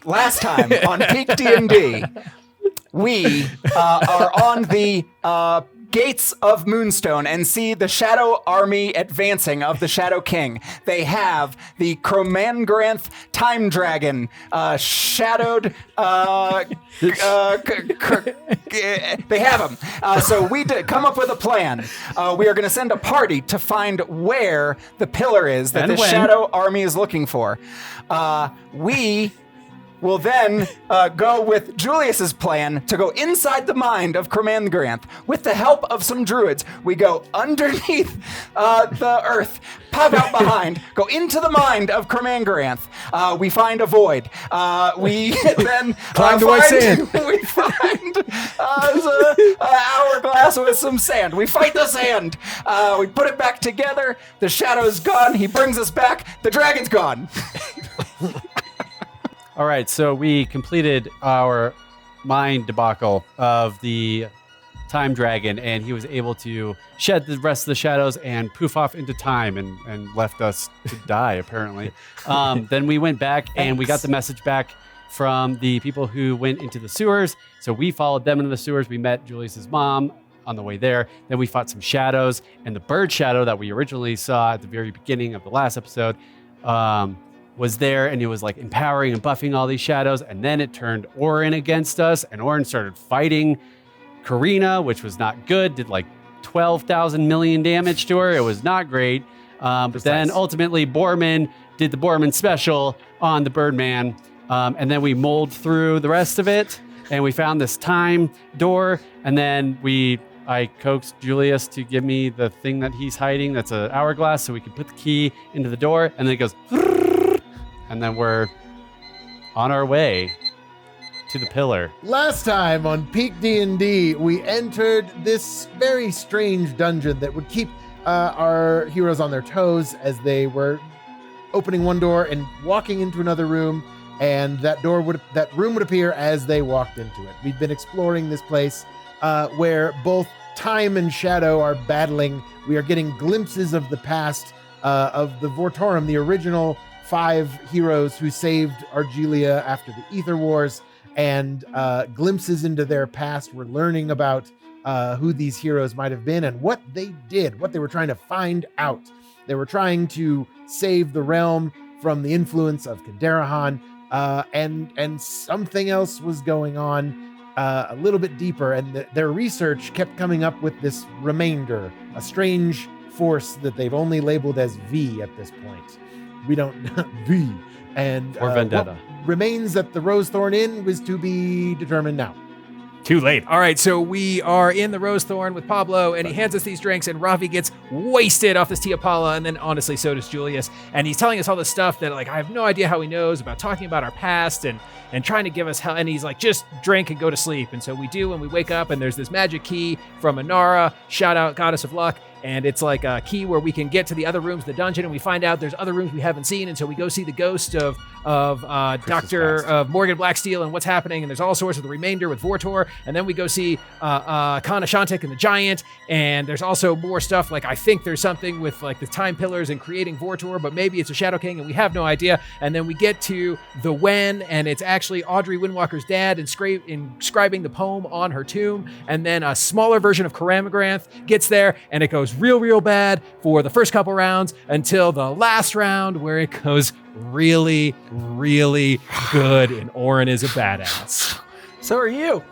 last time on PeakD&D, we are on the gates of Moonstone and see the Shadow Army advancing of the Shadow King. They have the Cromangranth Time Dragon, shadowed. They have them. So we come up with a plan. We are going to send a party to find where the pillar is that the Shadow Army is looking for. We will then go with Julius's plan to go inside the mind of Cromangranth. With the help of some druids, we go underneath the earth, pop out behind, go into the mind of Cromangranth. We find a void. We then climb to white sand. We find an hourglass with some sand. We fight the sand. We put it back together. The shadow's gone. He brings us back. The dragon's gone. All right, so we completed our mind debacle of the time dragon, and he was able to shed the rest of the shadows and poof off into time and left us to die, apparently. Then we went back and we got the message back from the people who went into the sewers. So we followed them into the sewers. We met Julius's mom on the way there. Then we fought some shadows, and the bird shadow that we originally saw at the very beginning of the last episode was there, and it was like empowering and buffing all these shadows. And then it turned Orin against us, and Orin started fighting Karina, which was not good, did like 12,000 million damage to her. It was not great. But then ultimately Borman did the Borman special on the Birdman. And then we mulled through the rest of it, and we found this time door. And then I coaxed Julius to give me the thing that he's hiding. That's an hourglass, so we could put the key into the door. And then it goes, and then we're on our way to the pillar. Last time on PeakD&D, we entered this very strange dungeon that would keep our heroes on their toes as they were opening one door and walking into another room, and that room would appear as they walked into it. We've been exploring this place where both time and shadow are battling. We are getting glimpses of the past of the Vortorum, the original 5 heroes who saved Argilia after the Ether Wars, and glimpses into their past. We're learning about who these heroes might have been and what they did, what they were trying to find out. They were trying to save the realm from the influence of Kandarahan, and something else was going on a little bit deeper, and their research kept coming up with this remainder, a strange force that they've only labeled as V at this point. We don't V. And or Vendetta. What remains at the Rosethorn Inn was to be determined now. Too late. All right, so we are in the Rosethorn with Pablo, and he hands us these drinks, and Ravi gets wasted off this Tia Paula, and then honestly, so does Julius. And he's telling us all this stuff that, like, I have no idea how he knows about talking about our past and trying to give us hell. And he's like, just drink and go to sleep. And so we do, and we wake up, and there's this magic key from Inara, shout out Goddess of Luck. And it's like a key where we can get to the other rooms of the dungeon, and we find out there's other rooms we haven't seen. And so we go see the ghost of Morgan Blacksteel and what's happening. And there's all sorts of the remainder with Vortor. And then we go see Kana Shantik and the Giant. And there's also more stuff. Like, I think there's something with like the time pillars and creating Vortor, but maybe it's a Shadow King, and we have no idea. And then we get to the Wen, and it's actually Audrey Windwalker's dad inscribing the poem on her tomb. And then a smaller version of Karamagranth gets there, and it goes real bad for the first couple rounds until the last round, where it goes really good, and Orin is a badass. So are you.